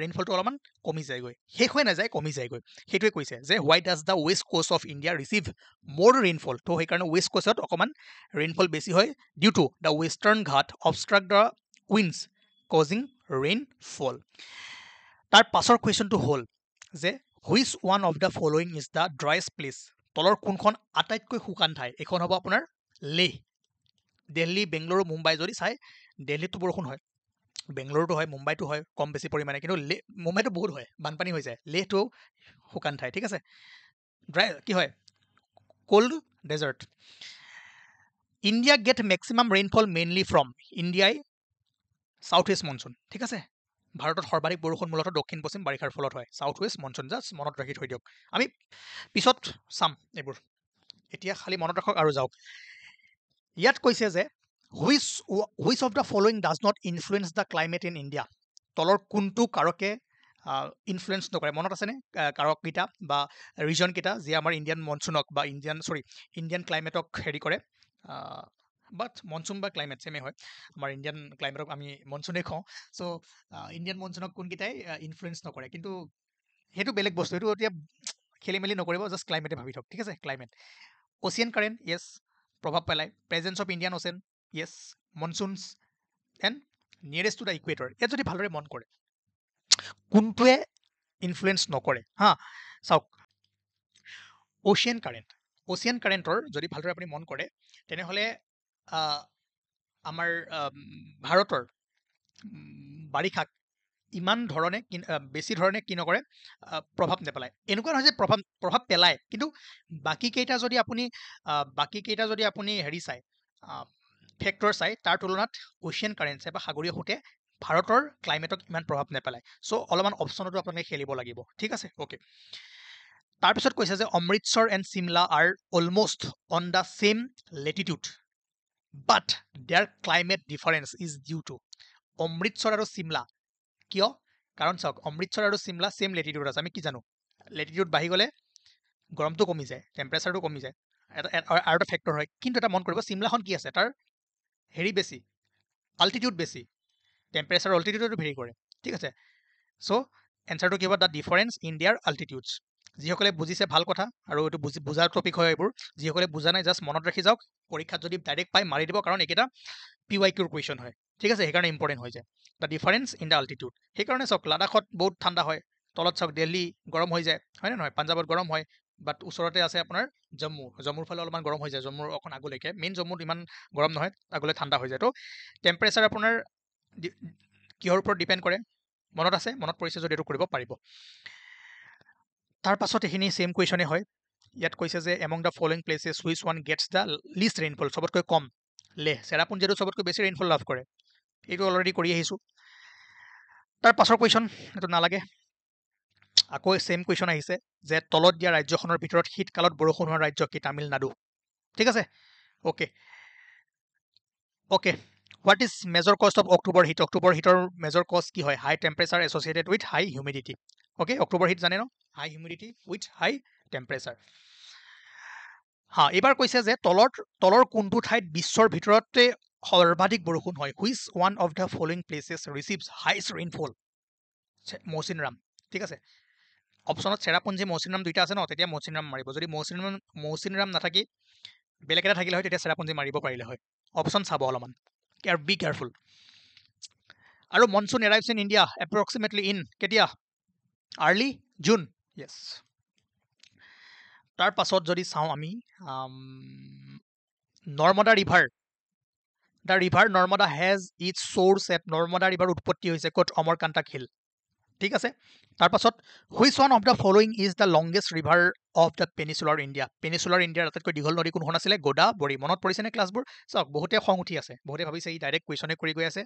ৰেইনফলটো অলপমান কমি যায়গৈ শেষ হৈ নাযায় কমি যায়গৈ সেইটোৱে কৈছে যে why does the west coast of India receive more rainfall তো সেইকাৰণে ৱেষ্ট কোষ্টত অকণমান ৰেইনফল বেছি হয় due to the western Ghat obstruct the winds causing rainfall তাৰ পাছৰ কুৱেশ্যনটো হ'ল যে which one of the following is the driest place তলৰ কোনখন আটাইতকৈ শুকান ঠাই এইখন হ'ব আপোনাৰ লেহ দিল্লী বেংগলুৰু মুম্বাই যদি চাই দিল্লীতো বৰষুণ হয় বেংগলুৰুতো হয় মুম্বাইতো হয় কম বেছি পৰিমাণে কিন্তু মুম্বাইতো বহুত হয় বানপানী হৈ যায় লেহটো শুকান ঠাই ঠিক আছে ড্ৰাই কি হয় cold desert India get maximum rainfall mainly from ইণ্ডিয়াই সাউথ ৱেষ্ট মনচুন ঠিক আছে ভাৰতত সৰ্বাধিক বৰষুণ মূলতঃ দক্ষিণ পশ্চিম বাৰিষাৰ ফলত হয় সাউথ ৱেষ্ট মনচুন জাষ্ট মনত ৰাখি থৈ দিয়ক আমি পিছত চাম এইবোৰ এতিয়া খালি মনত ৰাখক আৰু যাওক ইয়াত কৈছে যে which of the following does not influence the climate in India তলৰ কোনটো কাৰকে ইনফ্লুৱেঞ্চ নকৰে মনত আছেনে কাৰককেইটা বা ৰিজনকেইটা যিয়ে আমাৰ ইণ্ডিয়ান মনচুনক বা ইণ্ডিয়ান ক্লাইমেটক হেৰি কৰে বাট মনচুন বা ক্লাইমেট ছেমে হয় আমাৰ ইণ্ডিয়ান ক্লাইমেটক আমি মনচুনেই কওঁ চ' ইণ্ডিয়ান মনচুনক কোনকেইটাই ইনফ্লুৱেঞ্চ নকৰে কিন্তু সেইটো বেলেগ বস্তু সেইটো এতিয়া খেলি মেলি নকৰিব জাষ্ট ক্লাইমেটে ভাবি থওক ঠিক আছে ক্লাইমেট অচিয়ান কাৰেণ্ট য়েছ প্ৰভাৱ পেলায় presence of Indian ocean yes monsoons and nearest to the equator ইয়াত যদি ভালদৰে মন কৰে কোনটোৱে ইনফ্লুৱেঞ্চ নকৰে হা চাওক অচিয়ান কাৰেণ্টৰ যদি ভালদৰে আপুনি মন কৰে তেনেহ'লে আমাৰ ভাৰতৰ বাৰিষাক ইমান ধৰণে বেছি ধৰণে কি নকৰে প্ৰভাৱ নেপেলায় এনেকুৱা নহয় যে প্ৰভাৱ পেলায় কিন্তু বাকীকেইটা যদি আপুনি হেৰি চায় ফেক্টৰ চাই তাৰ তুলনাত অচিয়ান কাৰেণ্টছে বা সাগৰীয় সোঁতে ভাৰতৰ ক্লাইমেটক ইমান প্ৰভাৱ নেপেলায় চ' অলপমান অপশ্যনতো আপোনালোকে খেলিব লাগিব ঠিক আছে অ'কে তাৰপিছত কৈছে যে Amritsar and Shimla are almost on the same latitude but their climate difference is due to Amritsar আৰু চিমলা কিয় কাৰণ চাওক অমৃতসৰ আৰু চিমলা ছেম লেটিটিউড আছে আমি কি জানো লেটিটিউড বাঢ়ি গ'লে গৰমটো কমি যায় টেম্পাৰেচাৰটো কমি যায় আৰু এটা ফেক্টৰ হয় কিন্তু এটা মন কৰিব চিমলাখন কি আছে তাৰ হেৰি বেছি আল্টিটিউড বেছি টেম্পাৰেচাৰ অল্টিটিউডটো ভেৰি কৰে ঠিক আছে চ' এনচাৰটো কি হ'ব দ্য ডিফাৰেঞ্চ ইন দিয়াৰ আল্টিটিউডছ যিসকলে বুজিছে ভাল কথা আৰু এইটো বুজাৰ টপিক হয় এইবোৰ যিসকলে বুজা নাই জাষ্ট মনত ৰাখি যাওক পৰীক্ষাত যদি ডাইৰেক্ট পাই মাৰি দিব কাৰণ এইকেইটা PYQৰ কুৱেশ্যন হয় ঠিক আছে সেইকাৰণে ইম্পৰ্টেণ্ট হৈ যায় the difference in the altitude সেইকাৰণে চাওক লাডাখত বহুত ঠাণ্ডা হয় তলত চাওক দিল্লী গৰম হৈ যায় হয়নে নহয় পাঞ্জাৱত গৰম হয় বাট ওচৰতে আছে আপোনাৰ জম্মুৰ ফালে অলপমান গৰম হৈ যায় জম্মুৰ অকণ আগলৈকে মেইন জম্মুত ইমান গৰম নহয় আগলৈ ঠাণ্ডা হৈ যায় তো টেম্পাৰেচাৰ আপোনাৰ কিহৰ ওপৰত ডিপেণ্ড কৰে মনত পৰিছে যদি এইটো কৰিব পাৰিব তাৰ পাছত এইখিনি ছেম কুৱেশ্যনে হয় ইয়াত কৈছে যে among the following places which one gets the least rainfall চবতকৈ কম লেহ চেৰাপুঞ্জীটো চবতকৈ বেছি ৰেইনফল লাভ কৰে এইটো অলৰেডি কৰি আহিছোঁ তাৰ পাছৰ কুৱেশ্যন এইটো নালাগে আকৌ ছেম কুৱেশ্যন আহিছে যে তলত দিয়া ৰাজ্যখনৰ ভিতৰত শীতকালত বৰষুণ হোৱা ৰাজ্য কি তামিলনাডু ঠিক আছে okay what is major cause of October হিটৰ মেজৰ কজ কি হয় high temperature associated with high humidity okay October heat জানে ন high humidity with high temperature হা এইবাৰ কৈছে যে তলৰ কোনটো ঠাইত বিশ্বৰ ভিতৰতে সৰ্বাধিক বৰষুণ হয় which one of the following places receives highest rainfall Mawsynram ঠিক আছে অপশ্যনত চেৰাপুঞ্জী মৌচিনৰাম দুইটা আছে ন তেতিয়া মৌচিনৰাম মাৰিব যদি মৌচিনৰাম নাথাকি বেলেগ এটা থাকিলে হয় তেতিয়া চেৰাপুঞ্জী মাৰিব পাৰিলে হয় অপশ্যন চাব অলপমান বি কেয়াৰফুল আৰু monsoon arrives in India approximately in কেতিয়া আৰ্লি জুন য়েছ তাৰ পাছত যদি চাওঁ আমি Narmada river the river Narmada has its source at Narmada river উৎপত্তি হৈছে ক'ত অমৰকান্তক হিল ঠিক আছে তাৰ পাছত which one of the following is the longest river of the peninsular ইণ্ডিয়াৰ আটাইতকৈ দীঘল নদী কোনখন আছিলে গোদাবৰী মনত পৰিছেনে ক্লাছবোৰ চাওক বহুতে খং উঠি আছে বহুতে ভাবিছে ই ডাইৰেক্ট কুৱেশ্যনে কৰি গৈ আছে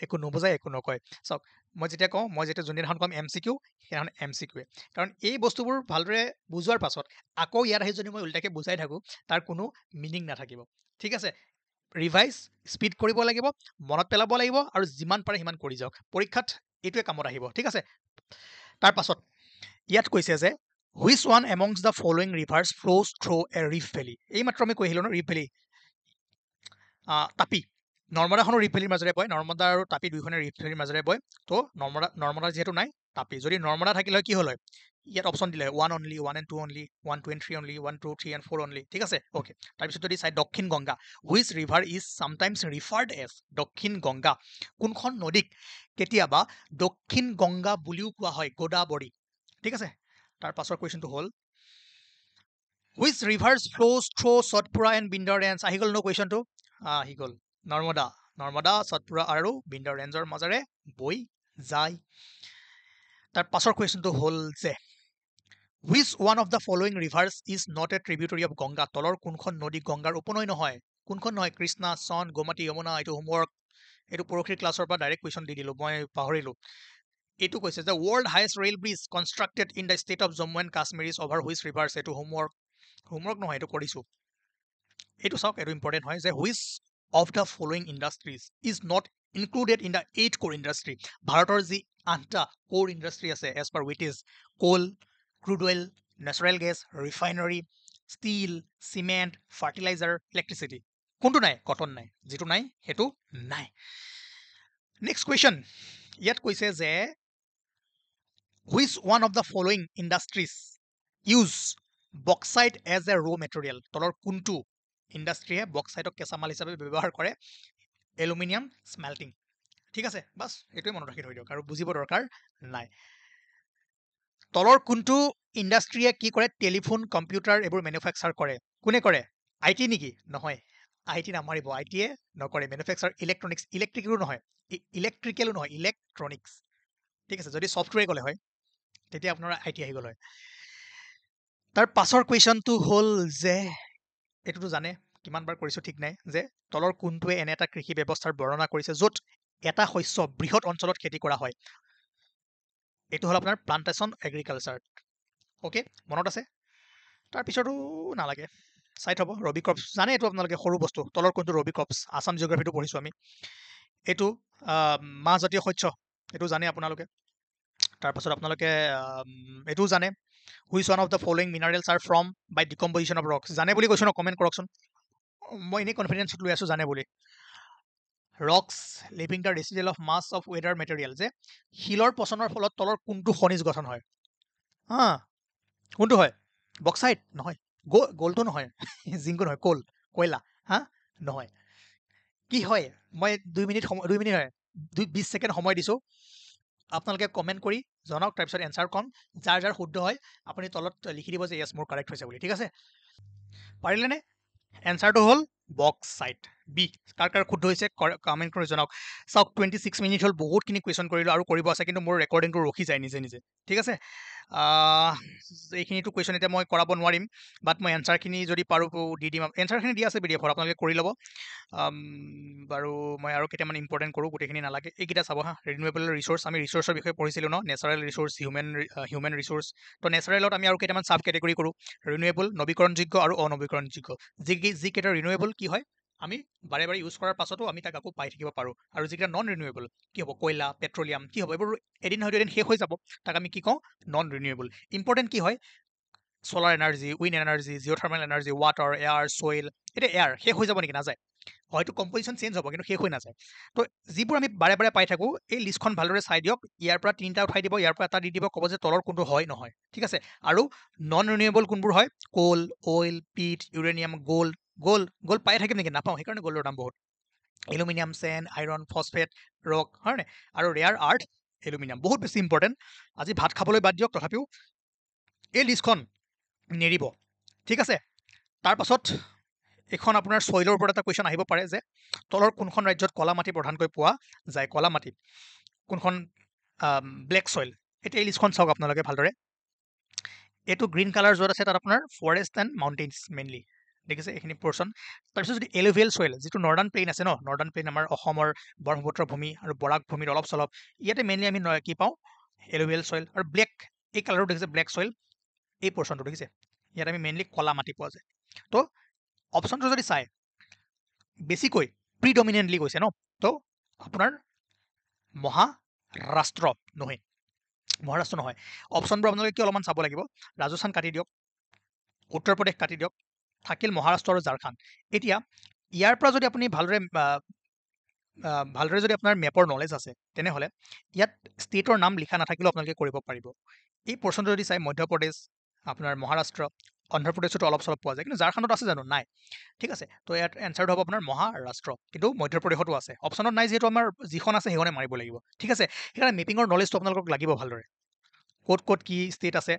একো নুবুজায় একো নকয় চাওক মই যেতিয়া যোনদিনাখন ক'ম MCQ সেইদিনাখন MCQৱে কাৰণ এই বস্তুবোৰ ভালদৰে বুজোৱাৰ পাছত আকৌ ইয়াত আহি যদি মই উল্টাকৈ বুজাই থাকোঁ তাৰ কোনো মিনিং নাথাকিব ঠিক আছে ৰিভাইজ স্পীড কৰিব লাগিব মনত পেলাব লাগিব আৰু যিমান পাৰে সিমান কৰি যাওক পৰীক্ষাত এইটোৱে কামত আহিব ঠিক আছে তাৰ পাছত ইয়াত কৈছে যে which one amongs the following rivers flows through a rift valley এইমাত্ৰ আমি কৈ আহিলোঁ ন ৰিফ ভেলী তাপি নৰ্মদাখনো ৰিফ ভেলীৰ মাজেৰে বয় নৰ্মদা আৰু তাপি দুইখনে ৰিফ ভেলীৰ মাজেৰে বয় তো নৰ্মদা যিহেতু নাই তাপি যদি নৰ্মদা থাকিলে হয় কি হ'ল হয় ইয়াত অপশ্যন দিলে 1 only 1 and 2 only 1 2 and 3 only 1 2 3 and 4 only ঠিক আছে অ'কে তাৰপিছত যদি চাই Dakshin Ganga which river is sometimes referred as Dakshin Ganga কোনখন নদীক কেতিয়াবা দক্ষিণ গংগা বুলিও কোৱা হয় গোদাবৰী ঠিক আছে তাৰ পাছৰ কুৱেশ্যনটো হ'ল which rivers flows through Satpura and Vindhya range আহি গ'ল ন কুৱেশ্যনটো আহি গ'ল নৰ্মদা সতপুৰা আৰু বিন্দাৰ ৰেঞ্জৰ মাজেৰে বৈ যায় তাৰ পাছৰ কুৱেশ্যনটো হ'ল যে which one of the following reverse is not a tributary of Ganga তলৰ কোনখন নদী গংগাৰ উপনৈ নহয় কোনখন নহয় কৃষ্ণা চন গোমতী যমুনা এইটো হোমৱৰ্ক এইটো পৰখিৰ ক্লাছৰ পৰা ডাইৰেক্ট কুৱেশ্যন দি দিলোঁ, মই পাহৰিলোঁ। এইটো কৈছে যে world highest rail bridge constructed in the state of Jammu and Kashmir is over which rivers. এইটো হোমৱৰ্ক নহয়, এইটো কৰিছোঁ। এইটো চাওক, এইটো ইম্পৰ্টেণ্ট হয় যে which of the following industries is not included in the 8 core industry. ভাৰতৰ যি 8টা কোৰ ইণ্ডাষ্ট্ৰি আছে as per what is coal, crude oil, natural gas, refinery, steel, cement, fertilizer, electricity. কোনটো নাই? কটন নাই। যিটো নাই সেইটো নাই। নেক্সট কুৱেশ্যন, ইয়াত কৈছে যে which one of the following industries use bauxite as a raw' material. তলৰ কোনটো ইণ্ডাষ্ট্ৰিয়ে বক্সাইটক কেঁচা মাল হিচাপে ব্যৱহাৰ কৰে? Aluminium smelting. ঠিক আছে, বাছ এইটোৱে মনত ৰাখি থৈ দিয়ক আৰু বুজিব দৰকাৰ নাই। তলৰ কোনটো ইণ্ডাষ্ট্ৰিয়ে কি কৰে? টেলিফোন, কম্পিউটাৰ এইবোৰ মেনুফেকচাৰ কৰে। কোনে কৰে? আই টি নেকি? নহয়, আই টি নামাৰিব, আই টিয়ে নকৰে। মেনুফেকচাৰ ইলেক্ট্ৰনিক্স, ইলেক্ট্ৰিকেলো নহয়, ইলেক্ট্ৰনিক্স। ঠিক আছে, যদি ছফ্টৱেৰ ক'লে হয় তেতিয়া আপোনাৰ আই টি আহি গ'ল হয়। তাৰ পাছৰ কুৱেশ্যনটো হ'ল যে এইটোতো জানে, কিমানবাৰ কৰিছোঁ ঠিক নাই, যে তলৰ কোনটোৱে এনে এটা কৃষি ব্যৱস্থাৰ বৰ্ণনা কৰিছে য'ত এটা শস্য বৃহৎ অঞ্চলত খেতি কৰা হয়? এইটো হ'ল আপোনাৰ প্লান্টেশ্যন এগ্ৰিকালচাৰ। অ'কে, মনত আছে? তাৰপিছতো নালাগে, চাই থ'ব। ৰবি ক্ৰপছ জানে, এইটো আপোনালোকে সৰু বস্তু। তলৰ কোনটো ৰবি ক্ৰপছ? আছাম জিঅ'গ্ৰাফীটো পঢ়িছোঁ আমি। এইটো মাহজাতীয় শস্য, এইটো জানে আপোনালোকে। তাৰপাছত আপোনালোকে এইটোও জানে, which one of the following minerals are from by decomposition of rocks. জানে বুলি কৈছোঁ ন, কমেণ্ট কৰকচোন। মই এনেই কনফিডেঞ্চত লৈ আছোঁ জানে বুলি। Rocks leaving the residual of mass of weather material, যে শিলৰ পচনৰ ফলত তলৰ কোনটো খনিজ গঠন হয়? হা, কোনটো হয়? বক্সাইট নহয়, গ'লটো নহয়, জিংকো নহয়, কয়লা। হা, নহয়। কি হয়? মই 2 মিনিট হয় 20 ছেকেণ্ড সময় দিছোঁ, আপোনালোকে কমেণ্ট কৰি জনাওক, তাৰপিছত এনচাৰ ক'ম। যাৰ যাৰ শুদ্ধ হয় আপুনি তলত লিখি দিব যে য়েছ মোৰ কাৰেক্ট হৈছে বুলি। ঠিক আছে, পাৰিলেনে? এনচাৰটো হ'ল বক্সাইট, বি। কাৰ কাৰ শুদ্ধ হৈছে কমেণ্ট কৰি জনাওক। চাওক, 26 মিনিট হ'ল, বহুতখিনি কুৱেশ্যন কৰিলোঁ আৰু কৰিব আছে, কিন্তু মোৰ ৰেকৰ্ডিংটো ৰখি যায় নিজে নিজে। ঠিক আছে, এইখিনিতো কুৱেশ্যন এতিয়া মই কৰাব নোৱাৰিম, বাট মই এনচাৰখিনি যদি পাৰোঁ দি দিম। এনচাৰখিনি দিয়া আছে PDF-ত, আপোনালোকে কৰি ল'ব। বাৰু মই আৰু কেইটামান ইম্পৰ্টেণ্ট কৰোঁ, গোটেইখিনি নালাগে। এইকেইটা চাব হা, ৰিনিউৱেবল ৰিচোৰ্চ, আমি ৰিচোৰ্চৰ বিষয়ে পঢ়িছিলোঁ ন, নেচাৰেল ৰিচোৰ্চ, হিউমেন ৰিচোৰ্চ। তো নেচাৰেলত আমি আৰু কেইটামান চাব কেটেগৰী কৰোঁ, ৰিনিউৱেবল, নৱীকৰণযোগ্য আৰু অনৱীকৰণযোগ্য। যিকেইটা ৰিনিউৱেবল কি হয়, আমি বাৰে বাৰে ইউজ কৰাৰ পাছতো আমি তাক আকৌ পাই থাকিব পাৰোঁ। আৰু যিকেইটা নন ৰিনিউৱেবল কি হ'ব? কয়লা, পেট্ৰলিয়াম কি হ'ব? এইবোৰ এদিন হয়তো এদিন শেষ হৈ যাব, তাক আমি কি কওঁ? Non renewable. ইম্পৰ্টেণ্ট কি হয়? Solar energy, wind energy, geothermal energy, water, air, soil. এতিয়া এয়াৰ শেষ হৈ যাব নেকি? নাযায়, হয়তো কম্পজিশ্যন চেঞ্জ হ'ব, কিন্তু শেষ হৈ নাযায়। তো যিবোৰ আমি বাৰে বাৰে পাই থাকোঁ, এই লিষ্টখন ভালদৰে চাই দিয়ক। ইয়াৰ পৰা 3টা উঠাই দিব, ইয়াৰ পৰা এটা দি দিব, ক'ব যে তলৰ কোনটো হয় নহয়। ঠিক আছে, আৰু নন ৰিনিউৱেবল কোনবোৰ হয়? কোল, অইল, পিট, ইউৰেনিয়াম, গ'ল্ড পাই থাকিম নেকি? নাপাওঁ, সেইকাৰণে গ'ল্ডৰ দাম বহুত। এলুমিনিয়াম, চেন, আইৰণ, ফছফেট, ৰক, হয়নে? আৰু ৰেয়াৰ আৰ্থ এলুমিনিয়াম, বহুত বেছি ইম্পৰ্টেণ্ট। আজি ভাত খাবলৈ বাদ দিয়ক, তথাপিও এই লিষ্টখন নেৰিব। ঠিক আছে, তাৰপাছত এখন আপোনাৰ ছইলৰ ওপৰত এটা কুৱেশ্যন আহিব পাৰে যে তলৰ কোনখন ৰাজ্যত ক'লা মাটি প্ৰধানকৈ পোৱা যায়? ক'লা মাটি কোনখন? Black soil. এতিয়া এই লিষ্টখন চাওক আপোনালোকে ভালদৰে। এইটো গ্ৰীণ কালাৰ য'ত আছে তাত আপোনাৰ ফৰেষ্ট এণ্ড মাউণ্টেইনছ মেইনলি দেখিছে এইখিনি পৰ্চন। তাৰপিছত যদি এলুভিয়েল ছইল, যিটো নৰ্দাৰ্ণ প্লেইন আছে ন, নৰ্দাৰ্ণ প্লেইন আমাৰ অসমৰ ব্ৰহ্মপুত্ৰ ভূমি আৰু বৰাক ভূমিৰ অলপ চলপ, ইয়াতে মেইনলি আমি কি পাওঁ? এলুভিয়েল ছইল। আৰু ব্লেক, এই কালাৰটো দেখিছে ব্লেক ছইল, এই পৰ্চনটো দেখিছে, ইয়াত আমি মেইনলি ক'লা মাটি পোৱা যায়। তো অপশ্যনটো যদি চাই বেছিকৈ প্ৰিডমিনেণ্টলি কৈছে ন, তো আপোনাৰ মহাৰাষ্ট্ৰ নহয়, মহাৰাষ্ট্ৰ নহয়। অপশ্যনবোৰ আপোনালোকে কি অলপমান চাব লাগিব। ৰাজস্থান কাটি দিয়ক, উত্তৰ প্ৰদেশ কাটি দিয়ক, থাকিল মহাৰাষ্ট্ৰ আৰু ঝাৰখণ্ড। এতিয়া ইয়াৰ পৰা যদি আপুনি ভালদৰে যদি আপোনাৰ মেপৰ নলেজ আছে, তেনেহ'লে ইয়াত ষ্টেটৰ নাম লিখা নাথাকিলেও আপোনালোকে কৰিব পাৰিব। এই পৰ্চনটো যদি চাই মধ্যপ্ৰদেশ, আপোনাৰ মহাৰাষ্ট্ৰ, অন্ধ্ৰপ্ৰদেশতো অলপ চলপ পোৱা যায়, কিন্তু ঝাৰখণ্ডত আছে জানো? নাই। ঠিক আছে, তো ইয়াত এনচাৰটো হ'ব আপোনাৰ মহাৰাষ্ট্ৰ, কিন্তু মধ্যপ্ৰদেশতো আছে। অপশ্যনত নাই যিহেতু আমাৰ যিখন আছে সেইখনে মাৰিব লাগিব। ঠিক আছে, সেইকাৰণে মেপিঙৰ নলেজটো আপোনালোকক লাগিব ভালদৰে, ক'ত ক'ত কি ষ্টেট আছে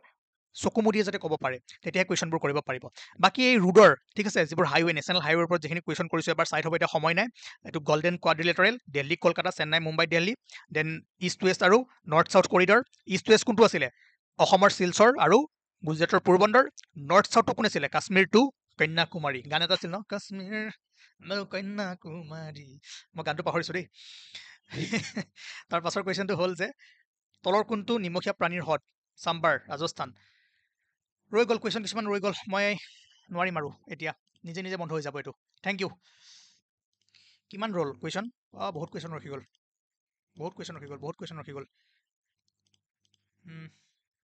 চকুমুদিয়ে যাতে ক'ব পাৰে, তেতিয়াহে কুৱেশ্যনবোৰ কৰিব পাৰিব। বাকী এই ৰোডৰ, ঠিক আছে, যিবোৰ হাইৱে, নেশ্যনেল হাইৱেৰ ওপৰত যিখিনি কুৱেশ্যন কৰিছোঁ, এবাৰ চাই থ'ব, এতিয়া সময় নাই। এইটো golden quadrilateral, Delhi Kolkata, Chennai Mumbai Delhi, then east west আৰু north south corridor. East west কোনটো আছিলে? অসমৰ শিলচৰ আৰু গুজৰাটৰ পোৰবন্দৰ। নৰ্থ চাউথটো কোন আছিলে? কাশ্মীৰ টু কন্যাকুমাৰী। গান এটা আছিল ন, কাশ্মীৰ নৌ কন্যাকুমাৰী মই গানটো পাহৰিছো দেই তাৰ পাছৰ কুৱেশ্যনটো হ'ল যে তলৰ কোনটো নিমখীয়া প্ৰাণীৰ হ্ৰদ চাম্বাৰ ৰাজস্থান ৰৈ গ'ল কুৱেশ্যন কিছুমান ৰৈ গ'ল মই নোৱাৰিম আৰু এতিয়া নিজে নিজে বন্ধ হৈ যাব এইটো থেংক ইউ কিমান ৰ'ল কুৱেশ্যন বহুত কুৱেশ্যন ৰখি গ'ল বহুত কুৱেশ্যন ৰখি গ'ল